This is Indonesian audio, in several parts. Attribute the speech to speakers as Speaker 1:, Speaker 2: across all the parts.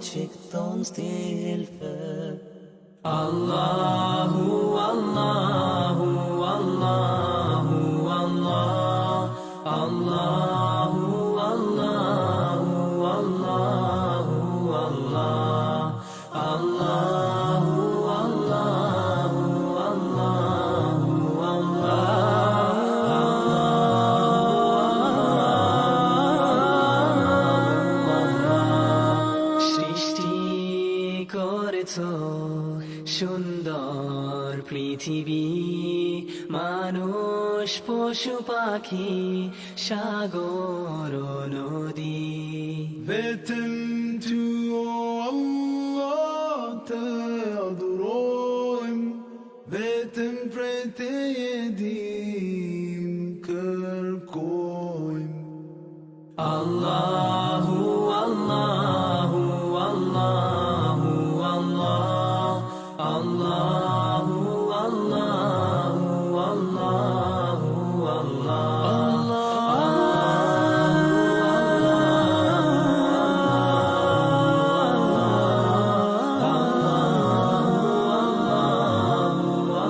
Speaker 1: tillför. Allahu, Allahu, Allahu, Allah. Allahu, Allahu, Allahu, Allah. Allahu, Allahu, Allahu, Allah. সৃষ্টি করেছো সুন্দর পৃথিবী, মানুষ পশু পাখি সাগর নদী।
Speaker 2: Vet inte Allah تأدرون vet inte din kerkoin.
Speaker 1: Allahu, Allahu, Allahu, Allah. Allahu, Allahu,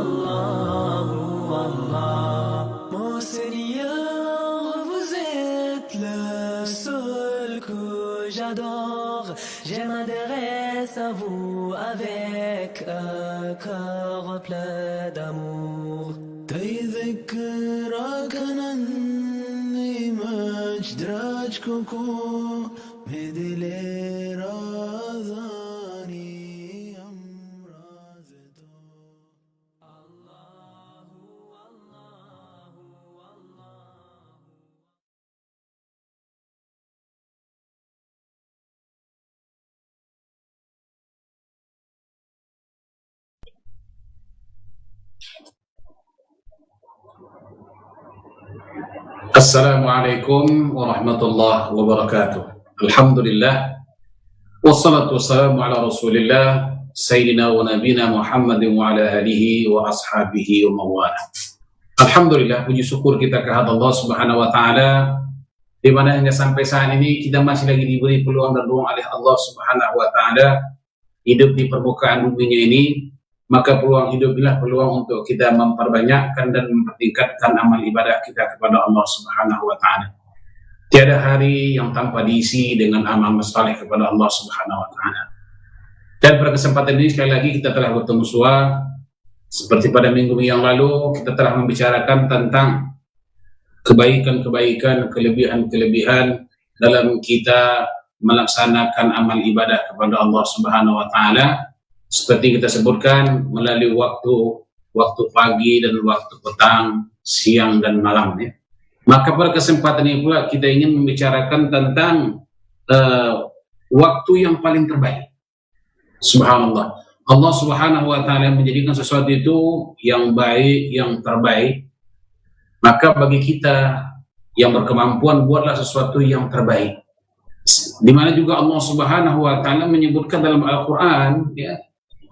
Speaker 1: Allahu, Allah. Mon Seigneur, vous êtes le seul que j'adore. Je m'adresse à vous avec un cœur plein d'amour.
Speaker 2: تذكرك أني مجدرج كوكو مدلي رازاني أمرازتو.
Speaker 3: Assalamualaikum warahmatullahi wabarakatuh. Alhamdulillah wassalatu wassalamu ala Rasulillah Sayyidina wa nabina Muhammadin wa ala alihi wa ashabihi wa mawala. Alhamdulillah, puji syukur kita kehadirat Allah Subhanahu wa taala, di mana hingga sampai saat ini kita masih lagi diberi peluang dan ruang oleh Allah Subhanahu wa taala hidup di permukaan bumi ini. Maka peluang hidup inilah peluang untuk kita memperbanyakkan dan mempertingkatkan amal ibadah kita kepada Allah Subhanahu wa taala. Tiada hari yang tanpa diisi dengan amal saleh kepada Allah Subhanahu wa taala. Dan pada kesempatan ini sekali lagi kita telah bertemu seperti pada minggu yang lalu kita telah membicarakan tentang kebaikan-kebaikan, kelebihan-kelebihan dalam kita melaksanakan amal ibadah kepada Allah Subhanahu wa taala. Seperti kita sebutkan melalui waktu pagi dan waktu petang, siang dan malam ya. Maka pada kesempatan ini pula kita ingin membicarakan tentang waktu yang paling terbaik. Subhanallah. Allah Subhanahu wa taala menjadikan sesuatu itu yang baik, yang terbaik. Maka bagi kita yang berkemampuan buatlah sesuatu yang terbaik. Di mana juga Allah Subhanahu wa taala menyebutkan dalam Al-Qur'an ya,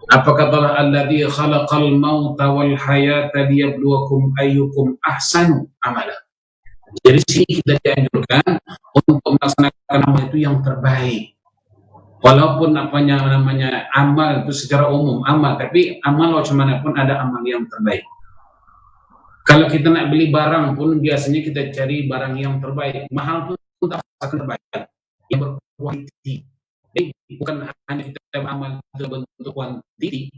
Speaker 3: apa katalah alladzi khalaqal mauta wal hayata liyabluwakum ayyukum ahsanu amala. Jadi sini kita dianjurkan untuk melaksanakan amal itu yang terbaik. Walaupun namanya amal itu secara umum amal, tapi amal macam mana pun ada amal yang terbaik. Kalau kita nak beli barang pun biasanya kita cari barang yang terbaik. Mahal pun tak terbaik, yang berkualiti. Jadi bukan hanya kita beramal dalam bentuk kuantiti,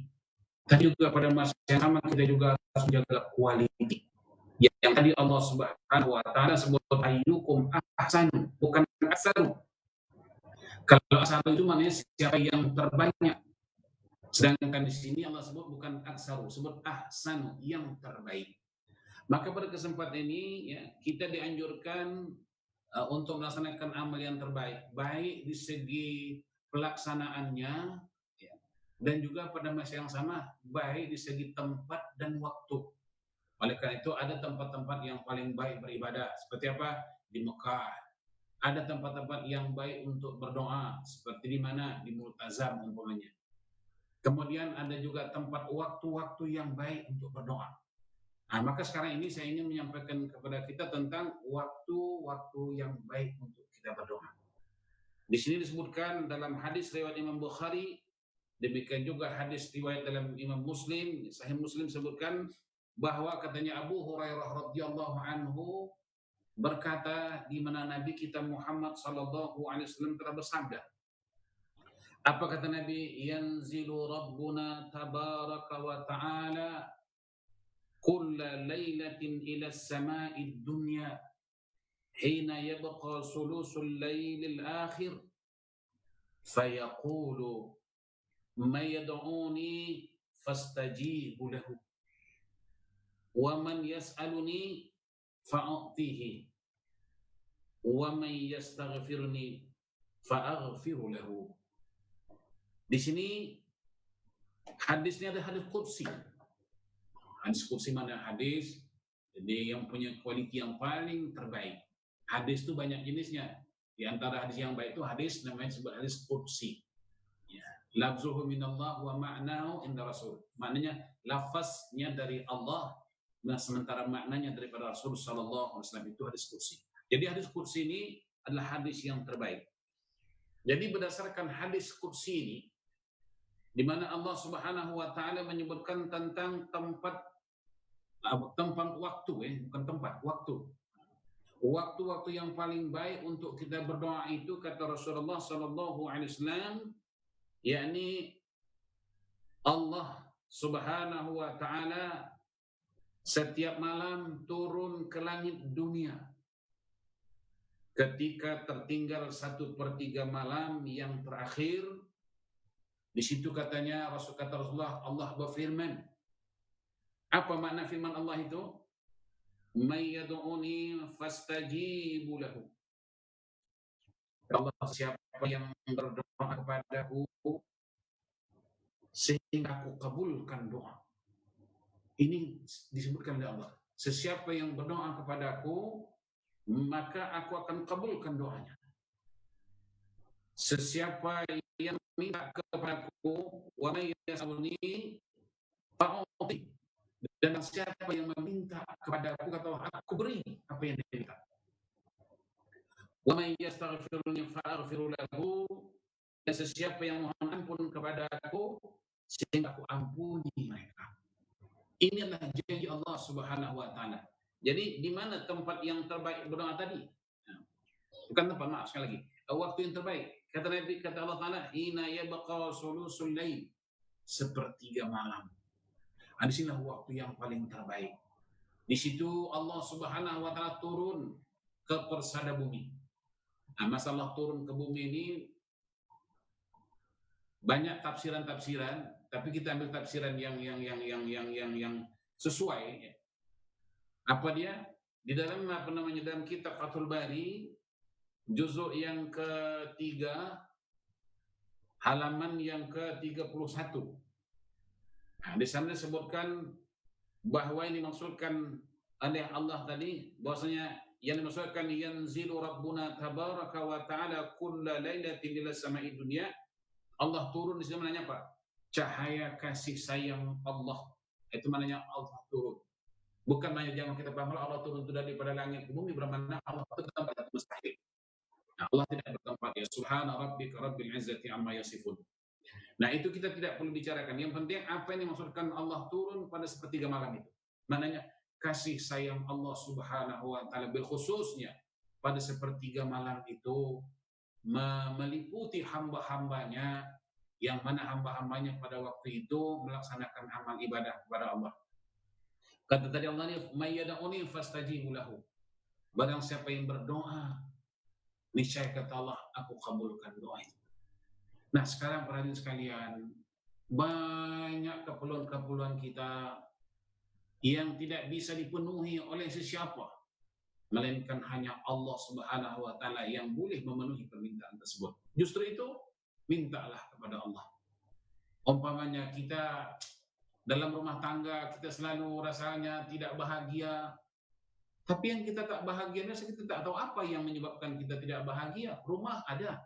Speaker 3: tapi juga pada masa yang sama kita juga harus menjaga quality. Yang tadi Allah Subhanahu wa taala sebut ayyukum ahsanu, bukan aksaru. Kalau aksaru itu maknanya siapa yang terbanyak. Sedangkan di sini Allah sebut bukan aksaru, sebut ahsanu, yang terbaik. Maka pada kesempatan ini ya, kita dianjurkan untuk melaksanakan amal yang terbaik, baik di segi pelaksanaannya ya, dan juga pada masa yang sama baik di segi tempat dan waktu. Oleh karena itu ada tempat-tempat yang paling baik beribadah seperti apa? Di Mekah. Ada tempat-tempat yang baik untuk berdoa seperti di mana? Di Multazam umpamanya. Kemudian ada juga tempat waktu-waktu yang baik untuk berdoa. Nah, maka sekarang ini saya ingin menyampaikan kepada kita tentang waktu-waktu yang baik untuk kita berdoa. Di sini disebutkan dalam hadis riwayat Imam Bukhari, demikian juga hadis riwayat dalam Imam Muslim, Sahih Muslim sebutkan bahwa katanya Abu Hurairah radhiyallahu anhu berkata, di mana Nabi kita Muhammad sallallahu alaihi wasallam telah bersabda. Apa kata Nabi? Yanzilu Rabbuna tabaraka wa ta'ala kulla lailatin ila as-sama'i dunya hina yabqa sulusul lailil akhir fayaqulu man yad'uni fastajibu lahu wa man yas'aluni fa'atihi wa man yastaghfirni fa'aghfiru lahu. Di sini hadisnya ada hadis qudsi. Hadis qudsi mana hadis jadi yang punya kualiti yang paling terbaik. Hadis itu banyak jenisnya. Di antara hadis yang baik itu hadis namanya disebut hadis qudsi. Ya. Lafzuhu minallah wa ma'nahu inda Rasul. Maknanya lafaznya dari Allah, nah sementara maknanya daripada Rasul sallallahu alaihi wasallam, itu hadis qudsi. Jadi hadis qudsi ini adalah hadis yang terbaik. Jadi berdasarkan hadis qudsi ini, di mana Allah Subhanahu wa taala menyebutkan tentang tempat waktu, bukan tempat, waktu. Waktu-waktu yang paling baik untuk kita berdoa itu, kata Rasulullah sallallahu alaihi wasallam, yakni Allah Subhanahu wa taala setiap malam turun ke langit dunia ketika tertinggal 1/3 malam yang terakhir. Di situ katanya kata Rasulullah, Allah berfirman. Apa makna firman Allah itu? May yad'uni fastajibu lahu. Allah, siapa yang berdoa kepadaku sehingga aku kabulkan doa. Ini disebutkan oleh Allah. Sesiapa yang berdoa kepadaku, maka aku akan kabulkan doanya. Sesiapa yang minta kepadaku, wa may yas'aluni fa'uti, dan siapa yang meminta kepadaku, kata aku beri apa yang dia minta. Wa may yastaghfiruni fa'aghfiru lahu, dan sesiapa yang mohon ampun kepadaku sehingga aku ampuni mereka. Ini adalah janji Allah Subhanahu wa taala. Jadi di mana tempat yang terbaik berdoa tadi? Bukan tempat, maaf sekali lagi. Waktu yang terbaik. Kata Nabi, kata Allah Ta'ala, hina yabqa sulusul lail, 1/3 malam. Di sinilah waktu yang paling terbaik. Di situ Allah Subhanahu wa taala turun ke persada bumi. Masalah turun ke bumi ini banyak tafsiran-tafsiran, tapi kita ambil tafsiran yang sesuai. Apa dia? Di dalam dalam kitab Fathul Bari juzuk yang ketiga halaman yang ke-31. Di sana disebutkan bahwa ini dimaksudkan oleh Allah tadi, bahwasanya yang dimaksudkan yanzilu Rabbuna tabaraka wa ta'ala kulla lailatin ila sama'i dunya. Allah turun di sini maknanya apa? Cahaya kasih sayang Allah. Itu maknanya Allah turun. Bukan hanya jangan kita paham Allah turun itu daripada langit ke bumi, bermakna Allah itu tempat mustahil. Nah, Allah tidak bertempat, ya subhana rabbika rabbil izzati amma yasifun. Nah, itu kita tidak perlu bicarakan. Yang penting apa yang dimaksudkan Allah turun pada 1/3 malam itu. Maknanya kasih sayang Allah Subhanahu wa taala berkhususnya pada 1/3 malam itu meliputi hamba-hambanya, yang mana hamba-hambanya pada waktu itu melaksanakan amal ibadah kepada Allah. Kata tadi Allah ini, may yad'uni fastajibu lahu. Barang siapa yang berdoa, niscaya kata Allah, aku kabulkan doa itu. Nah, sekarang para hadirin sekalian, banyak keperluan-keperluan kita yang tidak bisa dipenuhi oleh sesiapa, melainkan hanya Allah Subhanahu wa taala yang boleh memenuhi permintaan tersebut. Justru itu, mintalah kepada Allah. Umpamanya kita dalam rumah tangga, kita selalu rasanya tidak bahagia. Tapi yang kita tak bahagia, kita tak tahu apa yang menyebabkan kita tidak bahagia. Rumah ada,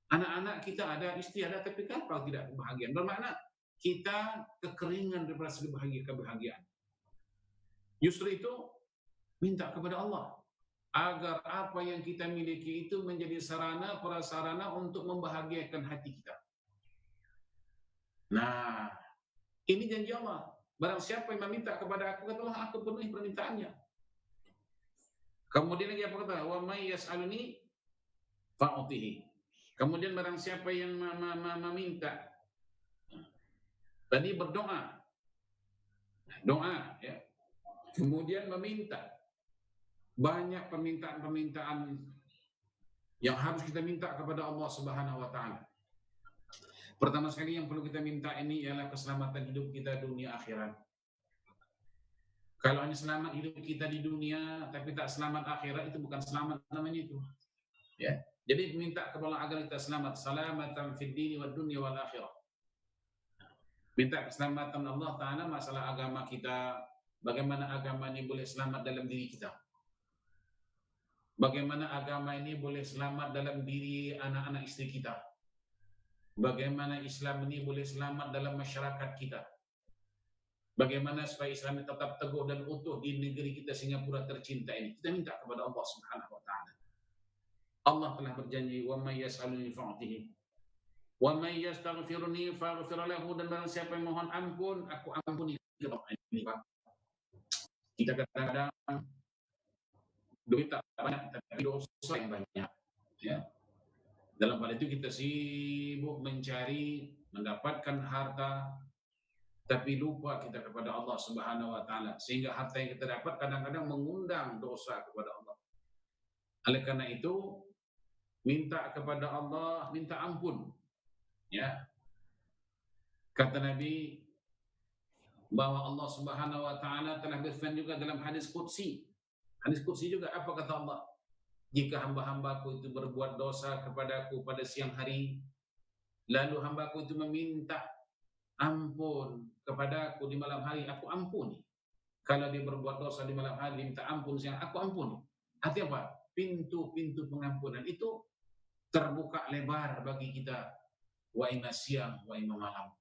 Speaker 3: anak-anak kita ada, istri ada, tapi kenapa tidak kebahagiaan? Bermakna kita kekeringan daripada segi kebahagiaan. Justru itu, minta kepada Allah. agar apa yang kita miliki itu menjadi sarana prasarana untuk membahagiakan hati kita. Nah, ini janji Allah. Barang siapa yang meminta kepada aku, kata Allah, aku penuhi permintaannya. Kemudian lagi apa kata? Wa may yas'aluni fa'utihi. Kemudian barang siapa yang meminta, tadi berdoa, doa, ya. Kemudian meminta. Banyak permintaan-permintaan yang harus kita minta kepada Allah Subhanahu wa taala. Pertama sekali yang perlu kita minta ini ialah keselamatan hidup kita dunia akhirat. Kalau hanya selamat hidup kita di dunia tapi tak selamat akhirat, itu bukan selamat namanya itu. Ya. Jadi minta kepada Allah agar kita selamat, salamatan fid dini wad dunya wal akhirah. Minta keselamatan Allah taala masalah agama kita, bagaimana agama ini boleh selamat dalam diri kita. Bagaimana agama ini boleh selamat dalam diri anak-anak istri kita. Bagaimana Islam ini boleh selamat dalam masyarakat kita. Bagaimana supaya Islam ini tetap teguh dan utuh di negeri kita Singapura tercinta ini. Kita minta kepada Allah Subhanahu wa taala. Allah telah berjanji, "Wa may yas'aluni fa'tihi. Wa may yastaghfiruni faghfir lahu." Dan barang siapa yang mohon ampun, aku ampuni. Ini Pak. Kita kadang-kadang duit tak banyak, tapi dosa yang banyak. Ya. Dalam hal itu kita sibuk mencari, mendapatkan harta, tapi lupa kita kepada Allah Subhanahu wa taala. Sehingga harta yang kita dapat kadang-kadang mengundang dosa kepada Allah. Oleh karena itu, minta kepada Allah, minta ampun. Ya. Kata Nabi bahwa Allah Subhanahu wa taala telah berfirman juga dalam hadis qudsi. Hadis qudsi juga apa kata Allah? Jika hamba-hambaku itu berbuat dosa kepadaku pada siang hari, lalu hambaku itu meminta ampun kepadaku di malam hari, aku ampuni. Kalau dia berbuat dosa di malam hari, diminta ampun siang, aku ampuni. Artinya apa? Pintu-pintu pengampunan itu terbuka lebar bagi kita, wa imma siang, wa imma malam.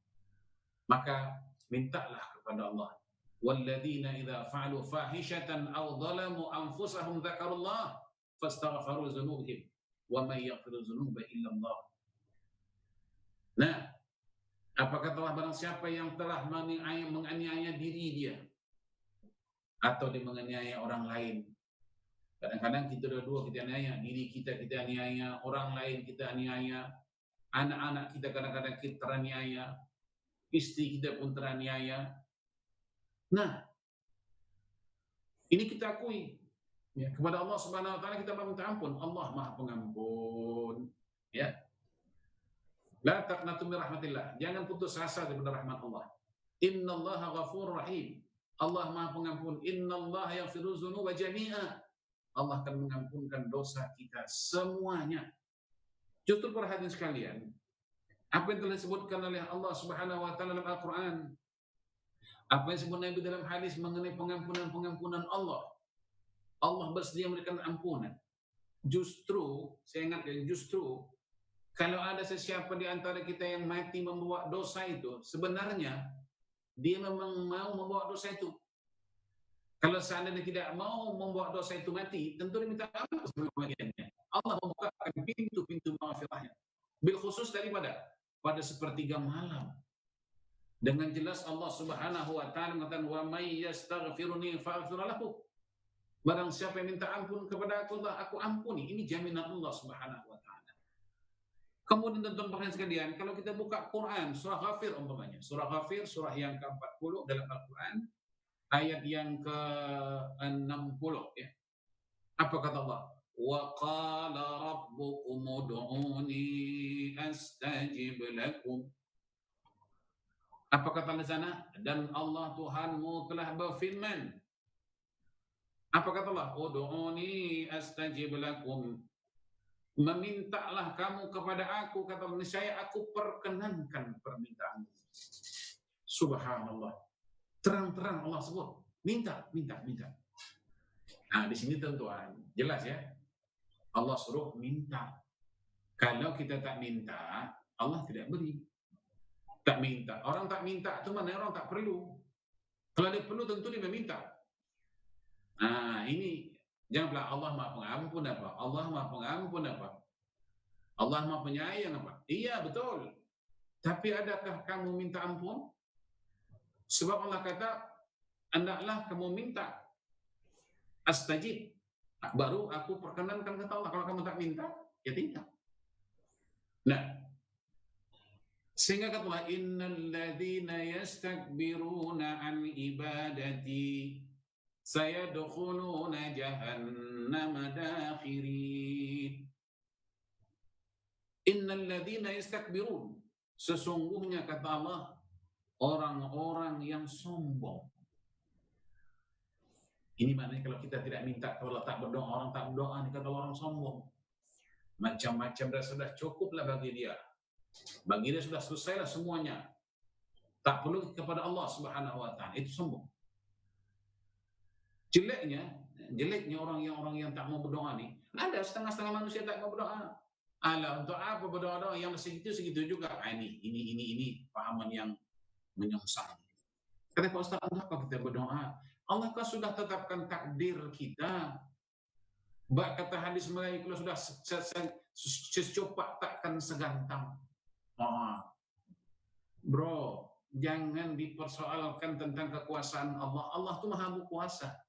Speaker 3: Maka mintalah kepada Allah. Walladzina idza fa'alu fahishatan aw dhalamu anfusahum dzakarullah fastaghfiru dzunubihim wa may yaghfiru dzunuba illa Allah. Nah, apa kata Allah, barang siapa yang telah menganiaya diri dia atau dia menganiaya orang lain. Kadang-kadang kita dua-dua kita aniaya, diri kita aniaya, orang lain kita aniaya, anak-anak kita kadang-kadang kita teraniaya, istri kita pun teraniaya. Nah, ini kita akui. Ya, kepada Allah Subhanahu wa taala kita meminta ampun. Allah Maha Pengampun. Ya. La taqnatu min rahmatillah. Jangan putus asa daripada rahmat Allah. Innallaha ghafurur rahim. Allah Maha Pengampun. Innallaha yaghfiru dzunuba jami'a. Allah akan mengampunkan dosa kita semuanya. Justru perhatian sekalian, apa yang telah disebutkan oleh Allah Subhanahu wa taala dalam Al-Qur'an, apa yang disebut Nabi dalam hadis mengenai pengampunan Allah. Allah bersedia memberikan ampunan. Justru, saya ingatkan, justru kalau ada sesiapa di antara kita yang mati membawa dosa itu, sebenarnya dia memang mau membawa dosa itu. Kalau seandainya tidak mau membawa dosa itu mati, tentu dia minta ampun sebelum kematiannya. Allah membukakan pintu-pintu maghfirahnya. Bil khusus daripada pada sepertiga malam. Dengan jelas Allah Subhanahu wa taala mengatakan, "Wa may yastaghfiruni faghfir lahu." Barang siapa yang minta ampun kepada aku, Allah, aku ampuni. Ini jaminan Allah Subhanahu wa taala. Kemudian teman-teman sekalian, kalau kita buka Quran, surah Ghafir umpamanya. Surah Ghafir, surah yang ke-40 dalam Al-Quran, ayat yang ke-60 ya. Apa kata Allah? Wa qala rabbukum ud'uni astajib lakum. Apa kata di sana? Dan Allah Tuhanmu telah berfirman. Apa kata Allah? Ud'uni astajib lakum. Memintalah kamu kepada aku, kata Allah, niscaya aku perkenankan permintaanmu. Subhanallah. Terang-terang Allah sebut, minta. Nah, di sini tentuan jelas ya. Allah suruh minta. Kalau kita tak minta, Allah tidak beri. Tak minta. Orang tak minta itu mana orang tak perlu. Kalau dia perlu tentu dia meminta. Nah, ini Jangan bilang Allah Maha Pengampun apa? Allah Maha Pengampun apa? Allah Maha Penyayang apa? Iya, betul. Tapi adakah kamu minta ampun? Sebab Allah kata, hendaklah kamu minta. Astajib. Baru aku perkenankan kata Allah. Kalau kamu tak minta, ya tidak. Nah, sehingga kata Allah, innal ladzina yastakbiruna an ibadati sayadkhuluna jahannama dakhirin. Innal ladzina yastakbirun, sesungguhnya kata Allah, orang-orang yang sombong. Ini maknanya kalau kita tidak minta, kalau tak berdoa, orang tak berdoa, ini kata orang sombong. Macam-macam sudah cukuplah bagi dia. Bagi dia sudah selesailah semuanya. Tak perlu kepada Allah Subhanahu wa taala. Itu sombong. Jeleknya orang yang tak mau berdoa nih. Ada setengah-setengah manusia tak mau berdoa. Alah, untuk apa berdoa-doa yang segitu juga. Ini pahaman yang menyongsong. Kata Pak Ustaz, kenapa kita berdoa? Allah kan sudah tetapkan takdir kita. Bak kata hadis Melayu, kalau sudah secepat takkan segantang. Bro, jangan dipersoalkan tentang kekuasaan Allah. Allah itu maha berkuasa.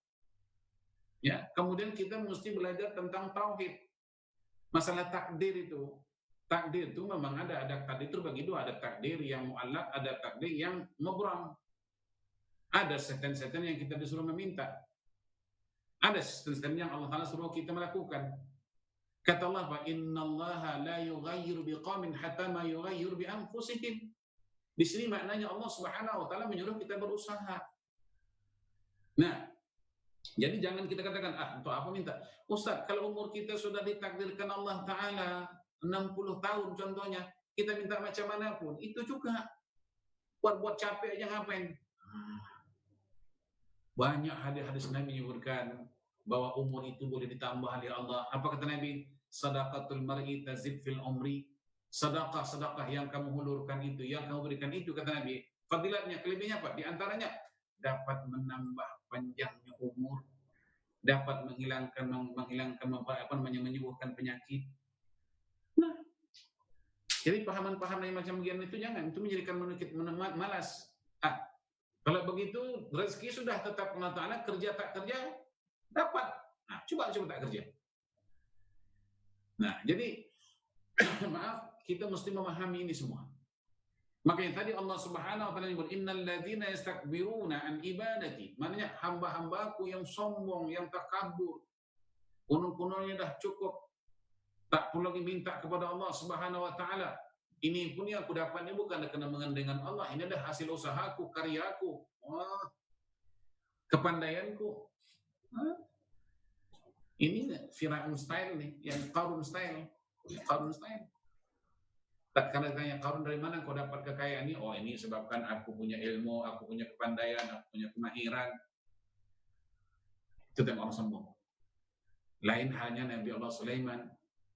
Speaker 3: Ya, kemudian kita mesti belajar tentang tauhid. Masalah takdir itu memang ada takdir itu bagi dua, ada takdir yang mu'allaq, ada takdir yang mubram. Ada setan-setan yang kita disuruh meminta. Ada setan yang Allah Ta'ala suruh kita melakukan. Kata Allah, fa innallaha la yughayyiru biqaumin hatta ma yughayyiru bi anfusihim. Di sini maknanya Allah Subhanahu wa taala menyuruh kita berusaha. Nah, jadi jangan kita katakan, untuk apa minta? Ustaz, kalau umur kita sudah ditakdirkan Allah Ta'ala 60 tahun contohnya, kita minta macam mana pun, itu juga buat capek aja ngapain? Banyak hadis-hadis Nabi menyebutkan bahwa umur itu boleh ditambah oleh Allah. Apa kata Nabi? Sadaqatul mar'i tazid fil umri. Sedekah yang kamu hulurkan itu, yang kamu berikan itu, kata Nabi, fadilatnya, kelebihannya apa? Di antaranya dapat menambah panjangnya umur, dapat menyembuhkan penyakit. Nah, jadi pahaman-pahaman yang macam begini itu jangan, itu menjadikan malas. Kalau begitu rezeki sudah tetap Allah Ta'ala, kerja tak kerja dapat. Nah, coba tak kerja. Nah, jadi maaf, kita mesti memahami ini semua. Makanya tadi Allah Subhanahu wa taala menyebut innal ladzina yastakbiruna an ibadati. Maknanya hamba-hambaku yang sombong, yang takabur. Kuno-kunonya dah cukup. Tak perlu lagi minta kepada Allah Subhanahu wa taala. Ini pun yang aku dapat ini bukan kena dengan Allah. Ini adalah hasil usahaku, karyaku. Kepandaianku. Ini Firaun style nih, yang Qarun style. Tak karena tanya Qarun dari mana kau dapat kekayaan ini? Oh, ini sebabkan aku punya ilmu, aku punya kepandaian, aku punya kemahiran. Itu yang orang sombong. Lain halnya Nabi Allah Sulaiman.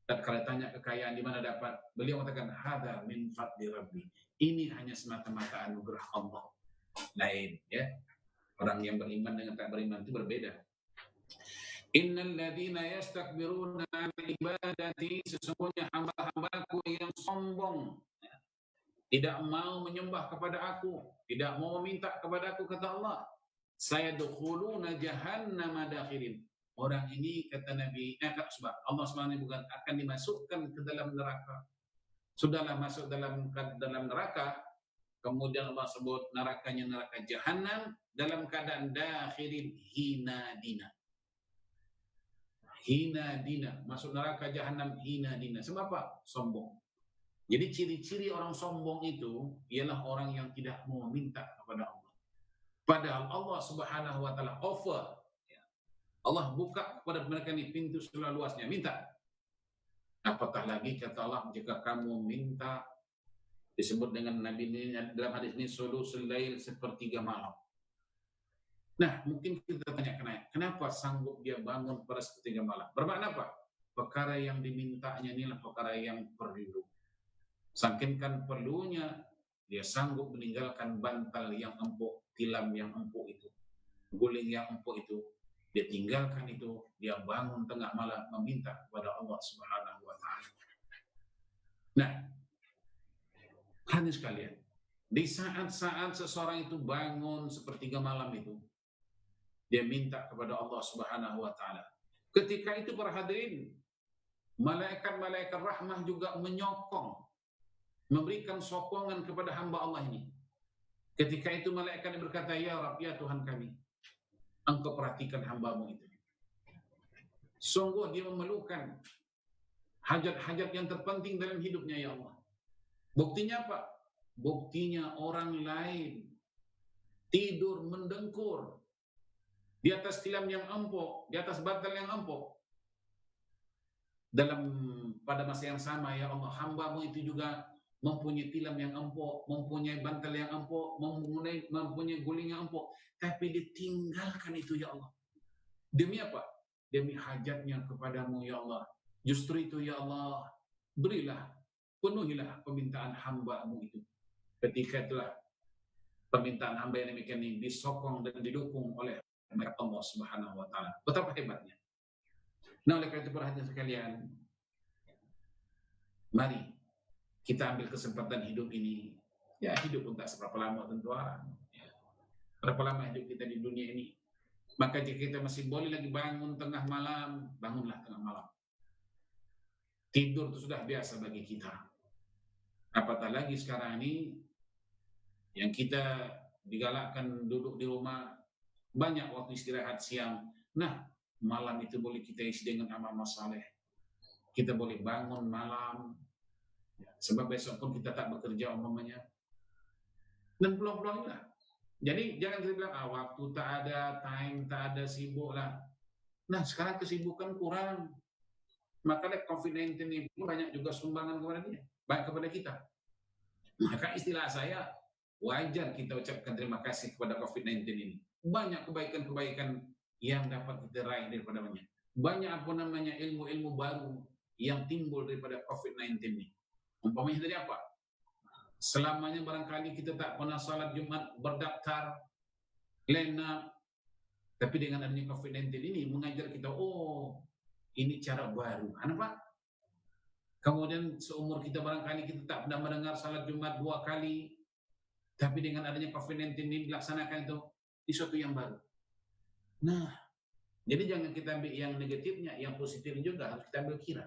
Speaker 3: Tak kala tanya kekayaan di mana dapat, beliau mengatakan hadza min fadli rabbi. Ini hanya semata-mata anugerah Allah. Lain, ya. Orang yang beriman dengan tak beriman itu berbeda. Innal ladzina yastakbiruna an ibadati, sesungguhnya hamba-hambaku yang sombong, tidak mau menyembah kepada aku, tidak mau meminta kepada aku, kata Allah, sayadkhuluna jahannama dakhirin. Orang ini, kata Nabi, sebab Allah SWT bukan akan dimasukkan ke dalam neraka. Sudahlah masuk dalam neraka, kemudian Allah sebut nerakanya neraka Jahannam dalam keadaan dakhirin hina dina, masuk neraka Jahannam hina dina. Sebab apa? Sombong. Jadi ciri-ciri orang sombong itu ialah orang yang tidak mau minta kepada Allah. Padahal Allah Subhanahu wa taala offer, Allah buka kepada mereka ini pintu seluasnya, minta. Apatah lagi kata Allah, jika kamu minta, disebut dengan Nabi ini dalam hadis ini sulusul lail, sepertiga malam. Nah, mungkin kita tanya kenapa sanggup dia bangun pada sepertiga malam? Bermakna apa? Perkara yang dimintanya inilah perkara yang perlu. Saking perlunya, dia sanggup meninggalkan bantal yang empuk, tilam yang empuk itu, guling yang empuk itu. dia tinggalkan itu, dia bangun tengah malam meminta kepada Allah Subhanahu wa taala. Nah, hadirin sekalian, di saat-saat seseorang itu bangun sepertiga malam itu, dia minta kepada Allah Subhanahu wa taala. Ketika itu para hadirin, malaikat-malaikat rahmah juga menyokong, memberikan sokongan kepada hamba Allah ini. Ketika itu malaikat berkata, "Ya Rabb, ya Tuhan kami, Engkau perhatikan hambamu itu. Sungguh dia memerlukan hajat-hajat yang terpenting dalam hidupnya, ya Allah." Buktinya apa? Buktinya orang lain tidur mendengkur di atas tilam yang empuk, di atas bantal yang empuk. Pada masa yang sama, ya Allah, hambamu itu juga mempunyai tilam yang empuk, mempunyai bantal yang empuk, mempunyai guling yang empuk, tapi ditinggalkan itu, ya Allah. Demi apa? Demi hajatnya kepadamu, ya Allah. Justru itu, ya Allah, berilah, penuhilah permintaan hamba-Mu itu. Ketika itulah permintaan hamba yang demikian ini disokong dan didukung oleh Allah Subhanahu wa taala. Betapa hebatnya. Nah, oleh karena itu perhatian sekalian, mari kita ambil kesempatan hidup ini. Ya, hidup pun tak seberapa lama tentu. Ya. Berapa lama hidup kita di dunia ini? Maka jika kita masih boleh lagi bangun tengah malam, bangunlah tengah malam. Tidur itu sudah biasa bagi kita. Apatah lagi sekarang ini yang kita digalakkan duduk di rumah, banyak waktu istirahat siang. Nah, malam itu boleh kita isi dengan amal masaleh. Kita boleh bangun malam, sebab besok pun kita tak bekerja umpamanya. Dan peluang-peluang lah. Jadi jangan kita bilang, waktu tak ada, time tak ada, sibuk lah. Nah, sekarang kesibukan kurang. Makanya COVID-19 ini banyak juga sumbangan kepada dia, baik kepada kita. Maka istilah saya, wajar kita ucapkan terima kasih kepada COVID-19 ini. Banyak kebaikan-kebaikan yang dapat kita raih daripadanya. Banyak ilmu-ilmu baru yang timbul daripada COVID-19 ini. Umpamanya dari apa? Selamanya barangkali kita tak pernah salat Jumat berdaftar, lena, tapi dengan adanya COVID-19 ini mengajar kita, ini cara baru. Kenapa? Kemudian seumur kita barangkali kita tak pernah mendengar salat Jumat 2 kali, tapi dengan adanya COVID-19 ini dilaksanakan itu suatu yang baru. Nah, jadi jangan kita ambil yang negatifnya, yang positifnya juga harus kita ambil kira.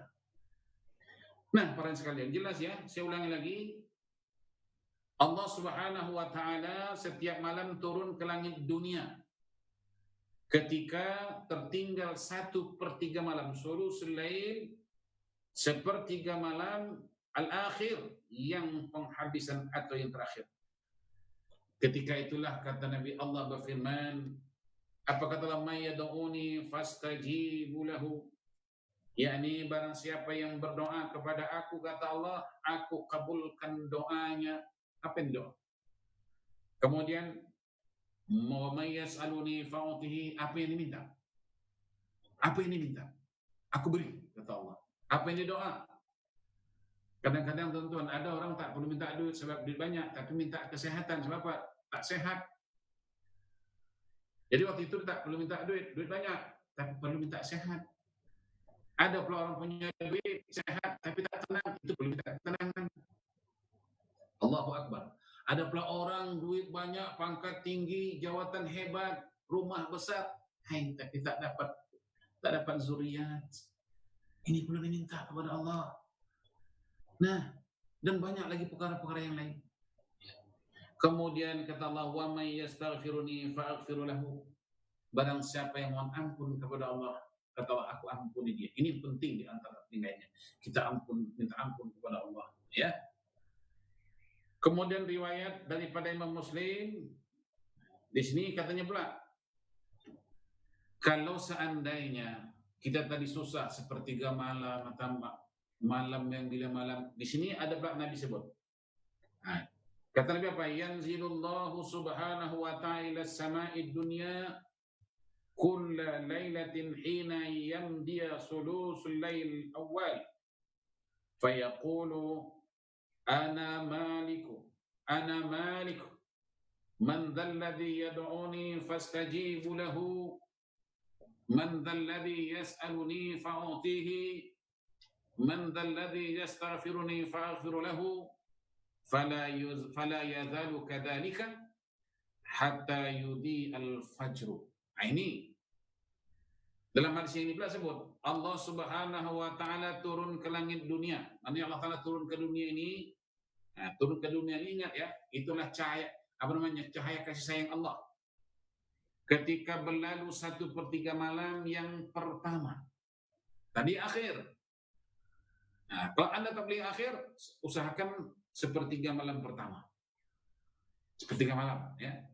Speaker 3: Nah, para sekalian, jelas ya, saya ulangi lagi. Allah Subhanahu wa taala setiap malam turun ke langit dunia. Ketika tertinggal 1/3 malam, sulusul lail, 1/3 malam al-akhir, yang penghabisan atau yang terakhir. Ketika itulah kata Nabi Allah berfirman, apa kata Allah, may yad'uni fastajibu lahu, yakni barang siapa yang berdoa kepada aku, kata Allah, aku kabulkan doanya. Apa yang doa? Kemudian wa may yas'aluni fa'utihi, apa yang diminta? Apa yang diminta? Aku beri, kata Allah. Apa yang didoa? Kadang-kadang tuan-tuan, ada orang tak perlu minta duit sebab duit banyak, tapi minta kesehatan sebab apa? Tak sehat. Jadi waktu itu tak perlu minta duit banyak, tapi perlu minta sehat. Ada pula orang punya duit sehat tapi tak tenang, itu perlu minta ketenangan. Allahu Akbar. Ada pula orang duit banyak, pangkat tinggi, jawatan hebat, rumah besar, tapi tak dapat zuriat. Ini perlu diminta kepada Allah. Nah, dan banyak lagi perkara-perkara yang lain. Kemudian kata Allah, wa may yastaghfiruni fa'aghfiru lahu. Barang siapa yang mohon ampun kepada Allah, kata Allah, aku ampuni dia. Ini penting di antara nilainya. Kita minta ampun kepada Allah, ya. Kemudian riwayat daripada Imam Muslim, di sini katanya pula, kalau seandainya kita tadi susah 1/3 malam atau malam yang bila malam, di sini ada pula Nabi sebut. Kata Nabi apa? Yanzilullahu subhanahu wa ta'ala sama'id dunya kulla laylatin hina yamdiya sulusul layl awal fayaqulu ana maliku man dhalladhi yad'uni fastajibu lahu Man dzalladzi yas'aluni fa'utihi, man dzalladzi yastaghfiruni fa'aghfir lahu, fala yazalu kadzalika hatta yudi al-fajru. Ini dalam hadis ini pula sebut Allah Subhanahu wa taala turun ke langit dunia. Nanti Allah taala turun ke dunia ini. Nah, turun ke dunia ini, ingat ya, itulah cahaya, cahaya kasih sayang Allah. Ketika berlalu 1/3 malam yang pertama, tadi akhir. Nah, kalau Anda tak beli akhir, usahakan 1/3 malam pertama. 1/3 malam, ya.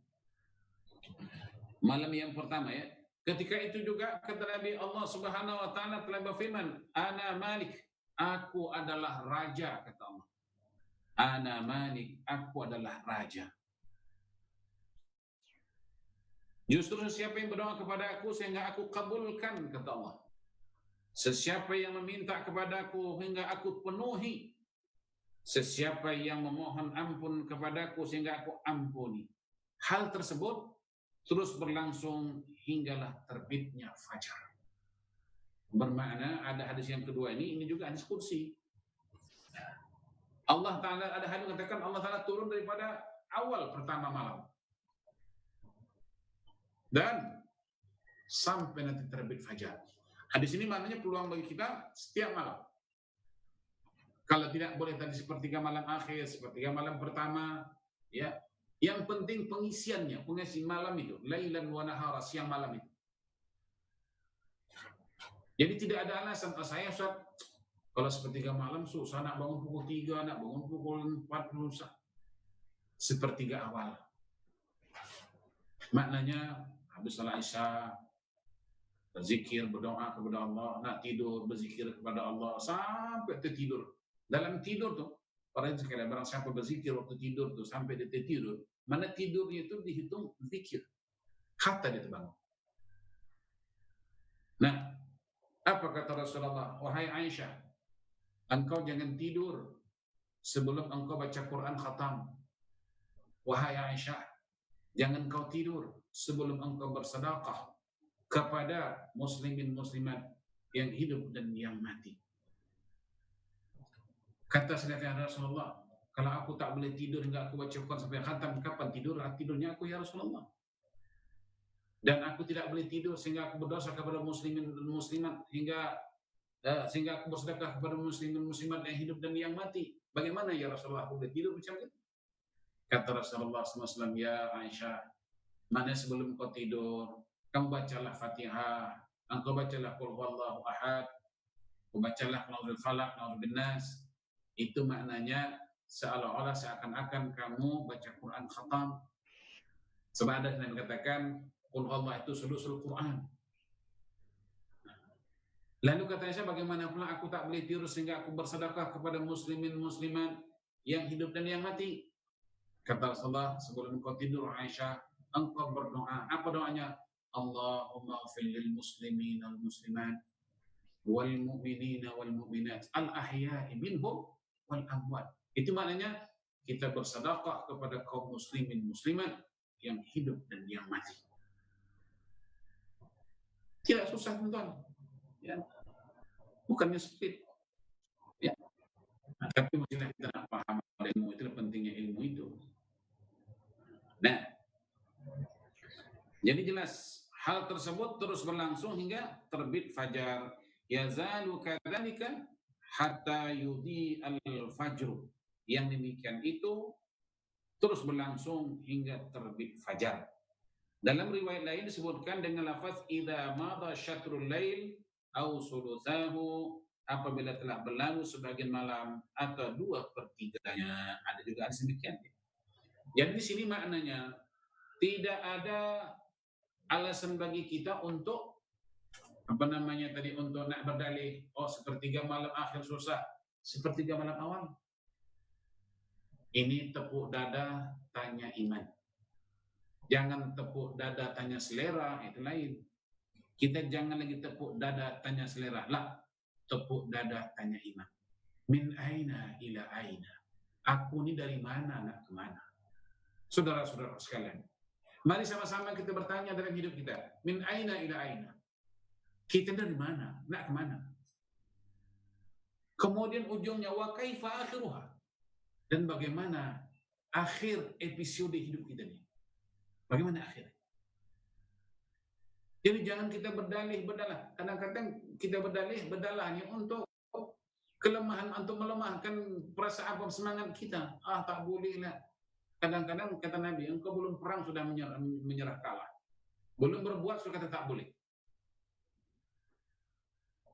Speaker 3: Malam yang pertama, ya. Ketika itu juga kata Nabi, Allah Subhanahu wa taala telah berfirman, "Ana Malik, aku adalah raja," kata Allah. Ana Malik, aku adalah raja. Justru sesiapa yang berdoa kepada aku sehingga aku kabulkan, kata Allah. Sesiapa yang meminta kepadaku hingga aku penuhi. Sesiapa yang memohon ampun kepadaku sehingga aku ampuni. Hal tersebut terus berlangsung hinggalah terbitnya fajar. Bermakna ada hadis yang kedua ini juga hadis kursi. Allah Ta'ala, ada hadis mengatakan Allah Ta'ala turun daripada awal pertama malam. Dan sampai nanti terbit fajar. Hadis ini maknanya peluang bagi kita setiap malam. Kalau tidak boleh tadi 1/3 malam akhir, 1/3 malam pertama, ya. Yang penting pengisiannya, pengisi malam itu, lailan wa nahara, siang malam itu. Jadi tidak ada alasan, saya Ustaz, kalau 1/3 malam susah, nak bangun pukul 3, nak bangun pukul 4, susah. 1/3 awal. Maknanya habis salat Isya, berzikir, berdoa kepada Allah, nak tidur, berzikir kepada Allah, sampai tertidur. Dalam tidur tuh, para sekalian, barang siapa berzikir waktu tidur tuh, sampai dia tertidur, mana tidurnya itu dihitung zikir. Hatta dia terbangun. Nah, apa kata Rasulullah? Wahai Aisyah, engkau jangan tidur sebelum engkau baca Quran khatam. Wahai Aisyah, jangan kau tidur sebelum engkau bersedekah kepada muslimin muslimat yang hidup dan yang mati. Kata sekalian Rasulullah, kalau aku tak boleh tidur hingga aku baca Quran sampai khatam, kapan tidurnya aku ya Rasulullah? Dan aku tidak boleh tidur sehingga aku berdosa kepada muslimin dan muslimat sehingga aku bersedekah kepada muslimin muslimat yang hidup dan yang mati. Bagaimana ya Rasulullah aku boleh tidur macam itu? Kata Rasulullah SAW, ya Aisyah, mana sebelum kau tidur, kamu bacalah Fatihah, engkau bacalah Qul Huwallahu Ahad, kau bacalah Qul Falaq, Qul Nas. Itu maknanya seolah-olah seakan-akan kamu baca Quran khatam. Sebab ada yang mengatakan Qul Allah itu seluruh Quran. Lalu kata Aisyah, bagaimana pula aku tak boleh tidur sehingga aku bersedekah kepada muslimin muslimat yang hidup dan yang mati? Kata Rasulullah, sebelum kau tidur Aisyah, engkau berdoa. Apa doanya? Allahumma ighfir lil muslimin wal muslimat wal mu'minina wal mu'minat al ahya'i minhum wal amwat. Itu maknanya kita bersedekah kepada kaum muslimin muslimat yang hidup dan yang mati. Tidak susah, teman-teman. Ya. Bukannya sulit. Ya. Nah, tapi mestilah kita nak paham ilmu itu, pentingnya ilmu itu. Nah, jadi jelas hal tersebut terus berlangsung hingga terbit fajar. Yazalu kadzalika hatta yudi al-fajr. Yang demikian itu terus berlangsung hingga terbit fajar. Dalam riwayat lain disebutkan dengan lafaz idza madha syatrul lail au sulusahu, apabila telah berlalu sebagian malam atau 2/3-nya. Ada juga hadis demikian. Jadi di sini maknanya tidak ada alasan bagi kita untuk untuk nak berdalih, oh 1/3 malam akhir susah, 1/3 malam awal. Ini tepuk dada tanya iman. Jangan tepuk dada tanya selera, itu lain. Kita jangan lagi tepuk dada tanya selera, lah, tepuk dada tanya iman. Min aina ila aina. Aku ini dari mana nak ke mana? Saudara-saudara sekalian, mari sama-sama kita bertanya dalam hidup kita. Min aina ila aina. Kita dari mana? Nak kemana? Kemudian ujungnya wa kaifa akhiruha. Dan bagaimana akhir episode hidup kita ini? Bagaimana akhirnya? Jadi jangan kita berdalih-berdalah. Kadang-kadang kita berdalih-berdalahnya untuk kelemahan, untuk melemahkan perasaan semangat kita. Tak boleh lah. Kadang-kadang kata Nabi, engkau belum perang sudah menyerah kalah. Belum berbuat sudah kata tak boleh.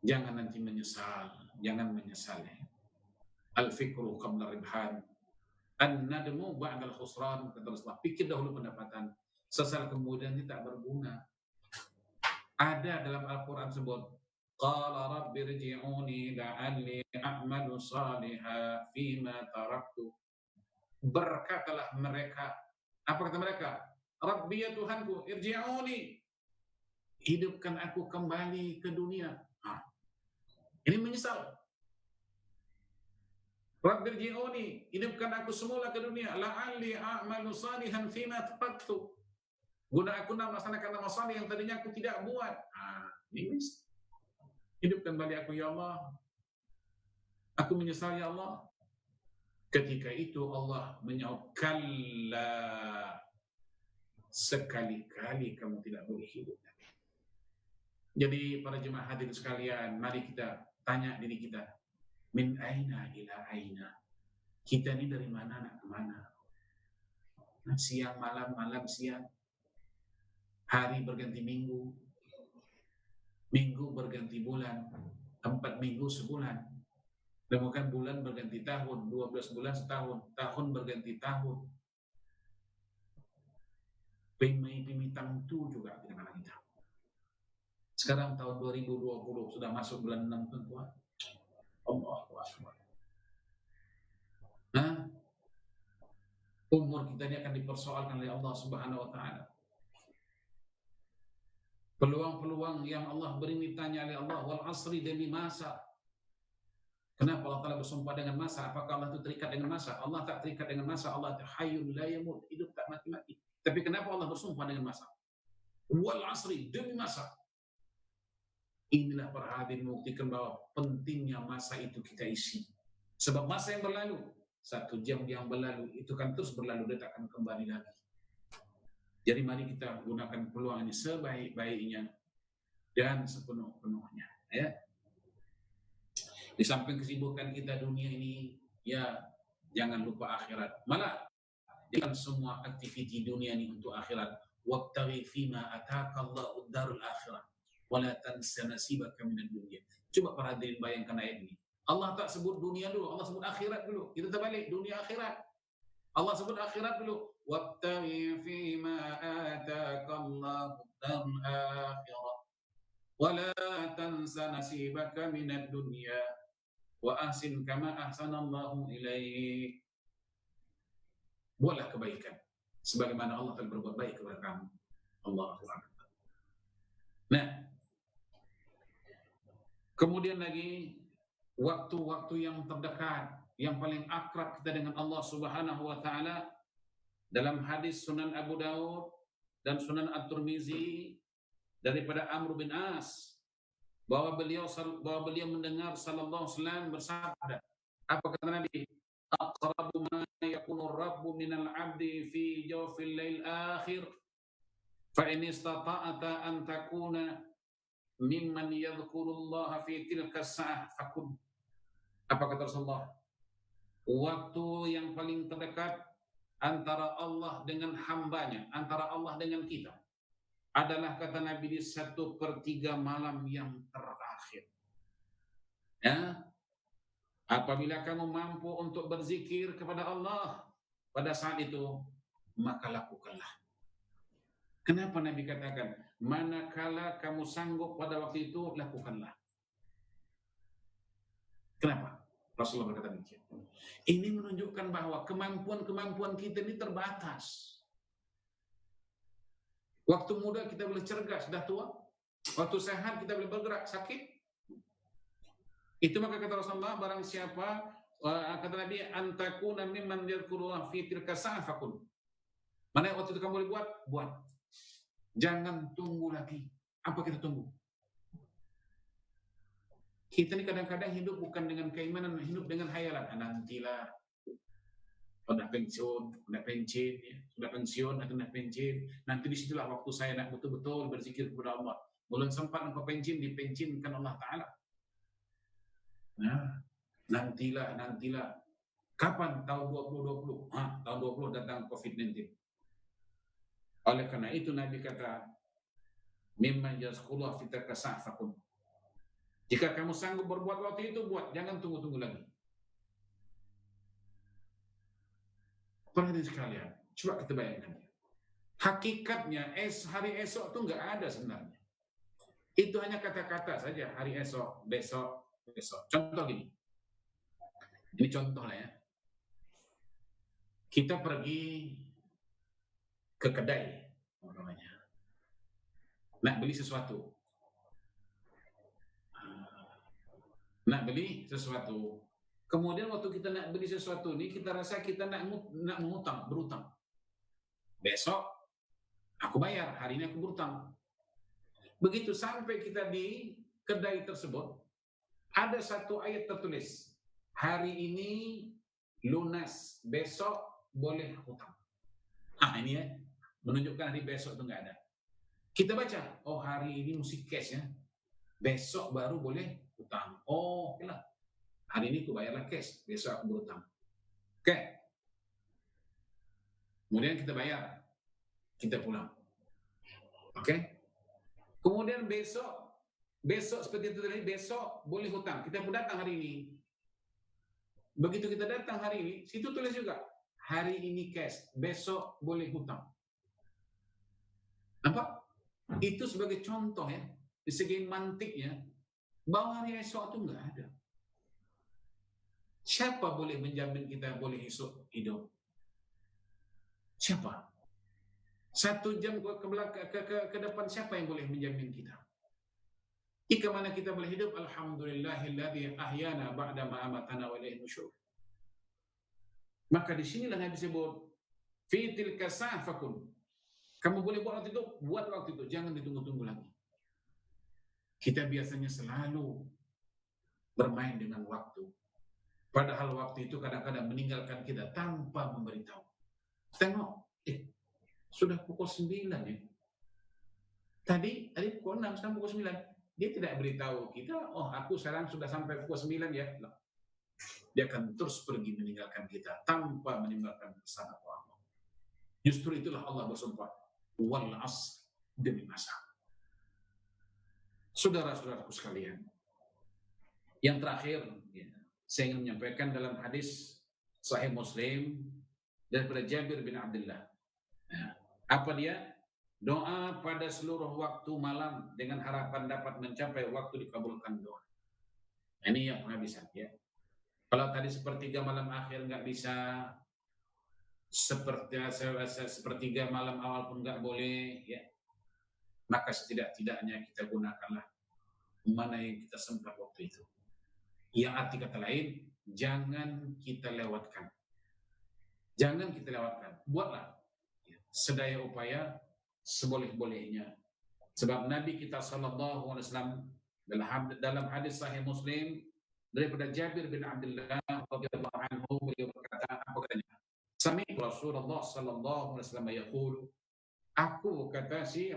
Speaker 3: Jangan nanti menyesal. Jangan menyesal. Al-fikru qabla ribhan. An-nadmu ba'dal khusran. Kata Rasulullah, pikir dahulu pendapatan. Sesal kemudian tidak berguna. Ada dalam Al-Quran sebut, Qala rabbi rji'uni la'alli a'malu saliha fima taraktu. Berkatalah mereka. Apa kata mereka? Rabbi ya Tuhanku, irji'uni. Hidupkan aku kembali ke dunia. Ini menyesal. Rabbi irji'uni, hidupkan aku semula ke dunia. La'alli a'malu salihan fima taraktu. Guna aku nak melaksanakan amal saleh yang tadinya aku tidak buat. Ini hidupkan kembali aku ya Allah. Aku menyesal ya Allah. Ketika itu Allah menjawab, kalla, sekali-kali kamu tidak boleh hidup. Jadi para jemaah hadirin sekalian, mari kita tanya diri kita, min aina ila aina. Kita ini dari mana nak ke mana? Siang malam, malam siang. Hari berganti minggu, minggu berganti bulan, 4 minggu sebulan. Kemudian bulan berganti tahun, 12 bulan setahun, tahun berganti tahun. Pimitang itu juga dengan kita. Sekarang tahun 2020 sudah masuk bulan 6 tuan. Allahu Akbar. Umur kita ini akan dipersoalkan oleh Allah Subhanahu wa taala. Peluang-peluang yang Allah beri ditanya oleh Allah, wal asri, demi masa. Kenapa Allah Ta'ala bersumpah dengan masa? Apakah Allah itu terikat dengan masa? Allah tak terikat dengan masa. Allah itu hayyun la yamut, hidup tak mati-mati. Tapi kenapa Allah bersumpah dengan masa? Wal asri, demi masa. Inilah para hadirin membuktikan bahwa pentingnya masa itu kita isi. Sebab masa yang berlalu, 1 jam yang berlalu, itu kan terus berlalu, dia tak akan kembali lagi. Jadi mari kita gunakan peluang ini sebaik-baiknya dan sepenuh-penuhnya. Ya. Di samping kesibukan kita dunia ini, ya jangan lupa akhirat. Malah jangan semua aktiviti dunia ini untuk akhirat. Wabtaghi fima ataka Allahu ad-darul akhirah wa la tansa nasibaka minad dunya. Coba para hadirin bayangkan ayat ini. Allah tak sebut dunia dulu, Allah sebut akhirat dulu. Kita terbalik, dunia akhirat. Allah sebut akhirat dulu. Wabtaghi fima ataka Allahu ad-darul akhirah wa la tansa nasibaka minad dunya wa ahsin kama ahsanallahu ilaik. Buatlah kebaikan sebagaimana Allah telah berbuat baik kepada kamu. Allahu Akbar. Nah, kemudian lagi waktu-waktu yang terdekat, yang paling akrab kita dengan Allah Subhanahu wa taala, dalam hadis Sunan Abu Daud dan Sunan At-Tirmizi daripada Amr bin As, bahwa beliau mendengar sallallahu alaihi wasallam bersabda. Apa kata Nabi? Aqrabu ma yakunu rabbu minal 'abdi fi jawfil lail akhir fa in istata'ta an takuna mimman yadhkurullaha fi tilka as-sa'ah fakun. Apa kata Rasulullah? Waktu yang paling terdekat antara Allah dengan hambanya, antara Allah dengan kita, adalah kata Nabi di 1/3 malam yang terakhir. Ya, apabila kamu mampu untuk berzikir kepada Allah pada saat itu, maka lakukanlah. Kenapa Nabi katakan, manakala kamu sanggup pada waktu itu, lakukanlah. Kenapa? Rasulullah berkata demikian. Ini menunjukkan bahwa kemampuan kita ini terbatas. Waktu muda kita boleh cergas, sudah tua. Waktu sehat kita boleh bergerak, sakit. Itu maka kata Rasulullah, barang siapa, kata Nabi, antakuna mimman yadhkurullah fi tilka sa'ah fakun. Mana waktu itu kamu boleh buat? Jangan tunggu lagi. Apa kita tunggu? Kita ini kadang-kadang hidup bukan dengan keimanan, hidup dengan hayalan. Nantilah, sudah pensiun, sudah pensiun, ya. Sudah pensiun, sudah pensiun. Nanti disitulah waktu saya nak betul-betul berzikir kepada Allah. Belum sempat engkau pensiun, dipensiunkan Allah Ta'ala. Nah, nantilah. Kapan? Tahun 2020. Tahun 20 datang COVID-19. Oleh karena itu Nabi kata, mimman yazkullah fitaka sa'fakun. Jika kamu sanggup berbuat waktu itu, buat. Jangan tunggu-tunggu lagi. Perhatian sekalian, coba kita bayangkan. Hakikatnya, hari esok itu nggak ada sebenarnya. Itu hanya kata-kata saja, hari esok, besok. Contoh gini. Ini contoh lah ya. Kita pergi ke kedai, namanya. Nak beli sesuatu. Kemudian waktu kita nak beli sesuatu ini, kita rasa kita nak mengutang, berutang. Besok aku bayar, hari ini aku berutang. Begitu sampai kita di kedai tersebut, ada satu ayat tertulis, hari ini lunas, besok boleh hutang. Ini ya, menunjukkan hari besok itu nggak ada. Kita baca, oh hari ini mesti cash ya, besok baru boleh hutang. Oh, oke lah. Hari ini aku bayarlah cash, besok aku berhutang. Oke. Kemudian kita bayar, kita pulang. Oke. Kemudian besok seperti itu tadi, besok boleh hutang. Kita pun datang hari ini. Begitu kita datang hari ini, situ tulis juga, hari ini cash, besok boleh hutang. Nampak? Itu sebagai contoh ya, di segi mantiknya, bahwa hari esok itu nggak ada. Siapa boleh menjamin kita boleh hidup? Siapa? 1 jam ke depan, siapa yang boleh menjamin kita? Jika mana kita boleh hidup, alhamdulillahilladzi ahyana ba'da ma amatana wa ilaihi nusyur. Maka disinilah Nabi sebut, fi tilka sa'fakun. Kamu boleh buat waktu itu, jangan ditunggu-tunggu lagi. Kita biasanya selalu bermain dengan waktu. Padahal waktu itu kadang-kadang meninggalkan kita tanpa memberitahu. Tengok, sudah pukul 9 ya. Tadi pukul 6, sekarang pukul 9. Dia tidak beritahu kita, oh aku sekarang sudah sampai pukul 9 ya. Dia akan terus pergi meninggalkan kita tanpa meninggalkan pesan Allah. Justru itulah Allah bersumpah, wal asr, demi masa. Saudara-saudaraku sekalian, yang terakhir, ya, saya ingin menyampaikan dalam hadis Sahih Muslim daripada Jabir bin Abdullah. Apa dia? Doa pada seluruh waktu malam dengan harapan dapat mencapai waktu dikabulkan doa. Ini yang penghabisan ya. Kalau tadi sepertiga malam akhir nggak bisa, sepertiga malam awal pun nggak boleh ya. Maka setidak-tidaknya kita gunakanlah mana yang kita sempat waktu itu. Yang arti kata lain, jangan kita lewatkan. Buatlah sedaya upaya seboleh-bolehnya. Sebab Nabi kita sallallahu alaihi wasallam dalam hadis Sahih Muslim daripada Jabir bin Abdullah radhiyallahu anhu, beliau berkata, apa katanya? Sami Rasulullah sallallahu alaihi wasallam yaqul, aku kata si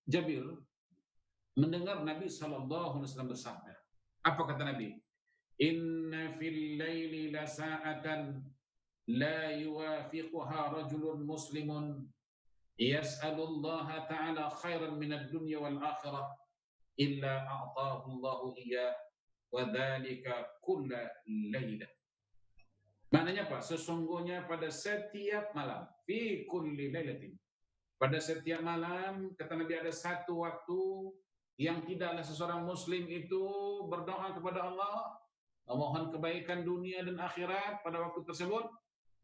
Speaker 3: Jabir mendengar Nabi sallallahu alaihi wasallam bersabda. Apa kata Nabi? Inna fil laili la sa'atan la yuwafiquha rajulun muslimun yas'alullaha ta'ala khairan minad dunya wal akhirah illa a'tahu Allahu iya wa dzalika kulla lailah. Maknanya apa? Sesungguhnya pada setiap malam, fi kulli lailatin, pada setiap malam, kata Nabi, ada satu waktu yang tidaklah seseorang muslim itu berdoa kepada Allah, memohon kebaikan dunia dan akhirat pada waktu tersebut,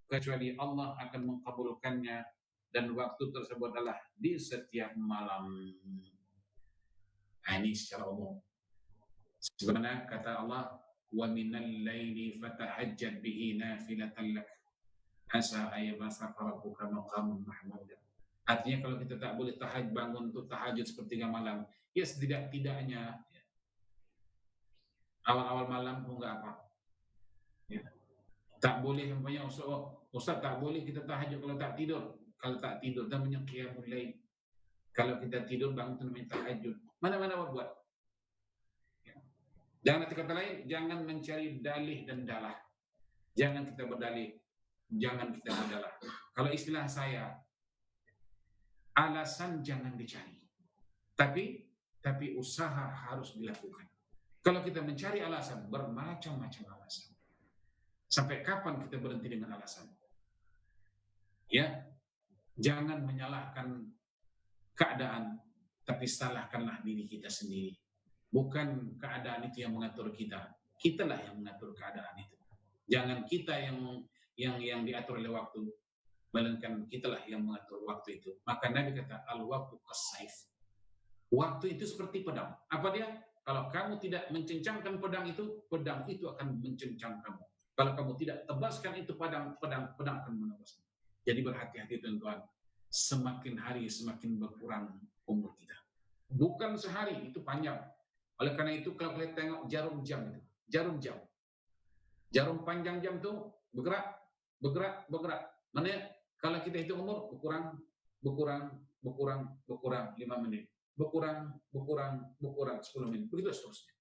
Speaker 3: kecuali Allah akan mengabulkannya, dan waktu tersebut adalah di setiap malam. Ini secara umum. Sebenarnya kata Allah, wa minal laili fatahajjad bihi nafilatan lak asa ayyabasaka rabbuka maqaman mahmuda. Artinya kalau kita tak boleh bangun untuk tahajud sepertiga malam, Ya setidak-tidaknya ya, awal-awal malam pun nggak apa. Ya. Tak boleh umpamanya Ustaz tak boleh kita tahajud kalau tak tidur. Kalau tak tidur namanya qiyamul lail. Kalau kita tidur bangun itu namanya tahajud. Mana-mana buat. Ya. Jangan nanti kata lain, jangan mencari dalih dan dalah. Jangan kita berdalih, jangan kita berdalah. Kalau istilah saya, alasan jangan dicari. Tapi usaha harus dilakukan. Kalau kita mencari alasan, bermacam-macam alasan. Sampai kapan kita berhenti dengan alasan? Ya, jangan menyalahkan keadaan, tapi salahkanlah diri kita sendiri. Bukan keadaan itu yang mengatur kita, kitalah yang mengatur keadaan itu. Jangan kita yang diatur oleh waktu, melainkan kitalah yang mengatur waktu itu. Maka Nabi kata, al-waktu kas-saif. Waktu itu seperti pedang. Apa dia? Kalau kamu tidak mencencangkan pedang itu akan mencencang kamu. Kalau kamu tidak tebaskan itu pedang akan menebaskan. Jadi berhati-hati tuan-tuan. Semakin hari semakin berkurang umur kita. Bukan sehari, itu panjang. Oleh karena itu kalau kita tengok jarum jam itu, jarum panjang jam itu bergerak. Mana kalau kita hitung umur berkurang 5 menit. Berkurang 10 menit. Begitu seterusnya.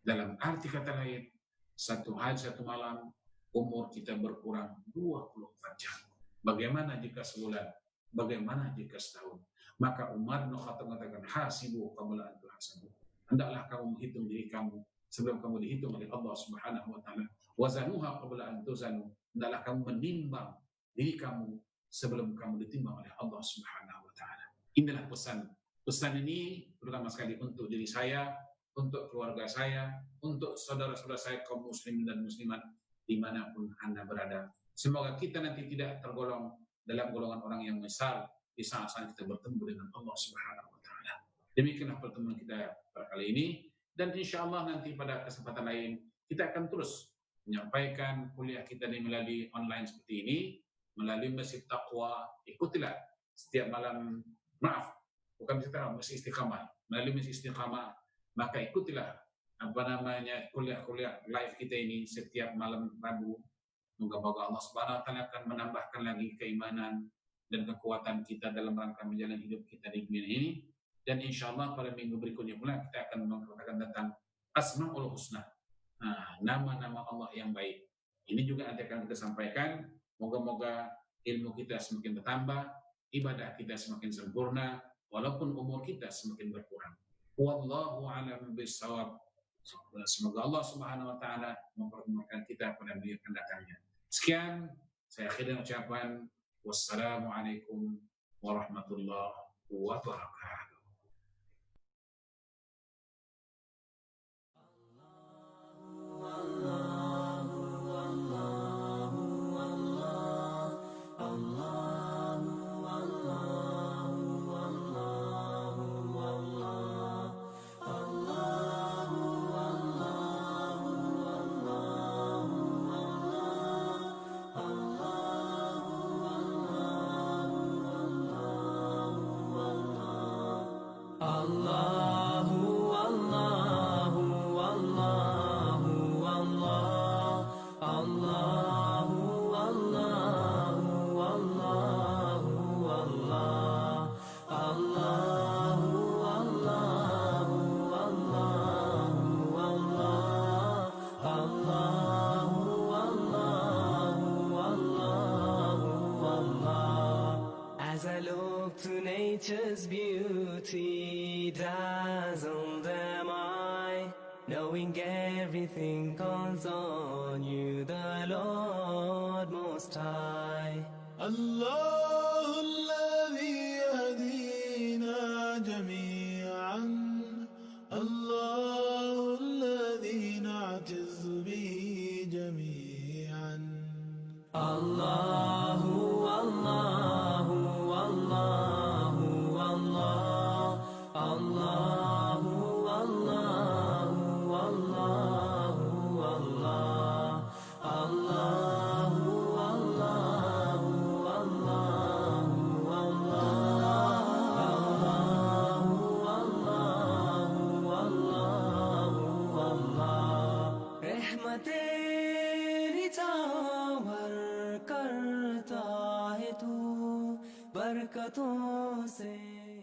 Speaker 3: Dalam arti kata lain, satu hari satu malam umur kita berkurang 24 jam. Bagaimana jika sebulan? Bagaimana jika setahun? Maka Umar bin Khattab mengatakan, hasibu qabla an tuhasabu. Hendaklah kamu menghitung diri kamu sebelum kamu dihitung oleh Allah Subhanahu wa taala. Wazanuha qabla an tuzanu. Hendaklah kamu menimbang diri kamu sebelum kamu ditimbang oleh Allah Subhanahu wa taala. Inilah pesan ini terutama sekali untuk diri saya, untuk keluarga saya, untuk saudara-saudara saya kaum muslimin dan muslimat dimanapun Anda berada. Semoga kita nanti tidak tergolong dalam golongan orang yang menyesal di saat-saat kita bertemu dengan Allah Subhanahu wa taala. Demikianlah pertemuan kita pada kali ini, dan insya Allah nanti pada kesempatan lain kita akan terus menyampaikan kuliah kita ini melalui online seperti ini, melalui Masjid Taqwa. Ikutilah setiap malam, bukan Masjid Istiqamah, melalui Masjid Istiqamah, maka ikutilah kuliah-kuliah live kita ini setiap malam Rabu. Moga-moga Allah Subhanahu wa taala akan menambahkan lagi keimanan dan kekuatan kita dalam rangka menjalani hidup kita di dunia ini. Dan insya Allah pada minggu berikutnya pula kita akan mengatakan tentang Asmaul Husna, nama-nama Allah yang baik. Ini juga nanti akan kita sampaikan. Moga-moga ilmu kita semakin bertambah, ibadah kita semakin sempurna, walaupun umur kita semakin berkurang. Wallahu a'lam bishawab. Semoga Allah Subhanahu wa taala mempertemukan kita pada minggu akan datangnya. Sekian, saya akhiri ucapan wassalamualaikum warahmatullahi wabarakatuh.
Speaker 1: As I look to nature's beauty, dazzled am I, knowing everything calls on you, the Lord Most High.
Speaker 2: الله الذي يهدينا جميعا، الله الذي نعتز به جميعا.
Speaker 1: الله الله الله الله الله الله الله الله الله الله बरकतों से।